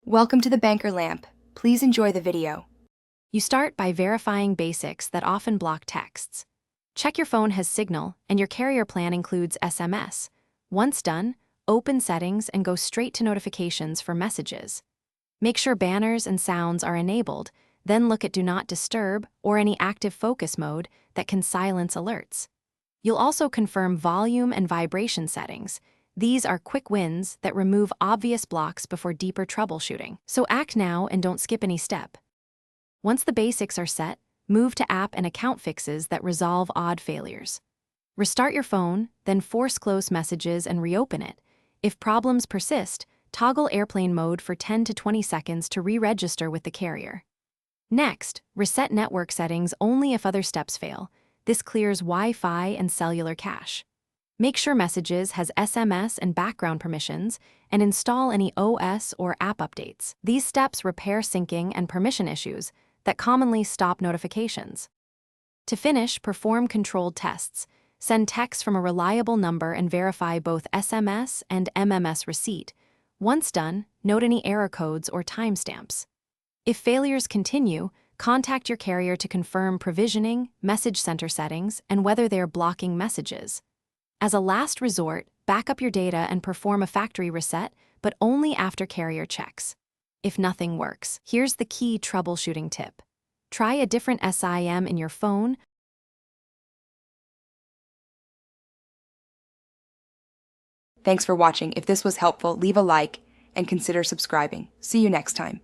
Welcome to the Banker Lamp. Please enjoy the video. You start by verifying basics that often block texts. Check your phone has signal and your carrier plan includes SMS. Once done, open settings and go straight to notifications for messages. Make sure banners and sounds are enabled, then look at Do Not Disturb or any active focus mode that can silence alerts. You'll also confirm volume and vibration settings. These are quick wins that remove obvious blocks before deeper troubleshooting. So act now and don't skip any step. Once the basics are set, move to app and account fixes that resolve odd failures. Restart your phone, then force close messages and reopen it. If problems persist, toggle airplane mode for 10 to 20 seconds to re-register with the carrier. Next, reset network settings only if other steps fail. This clears Wi-Fi and cellular cache. Make sure Messages has SMS and background permissions, and install any OS or app updates. These steps repair syncing and permission issues that commonly stop notifications. To finish, perform controlled tests. Send text from a reliable number and verify both SMS and MMS receipt. Once done, note any error codes or timestamps. If failures continue, contact your carrier to confirm provisioning, message center settings, and whether they are blocking messages. As a last resort, back up your data and perform a factory reset, but only after carrier checks. If nothing works, here's the key troubleshooting tip. Try a different SIM in your phone. Thanks for watching. If this was helpful, leave a like and consider subscribing. See you next time.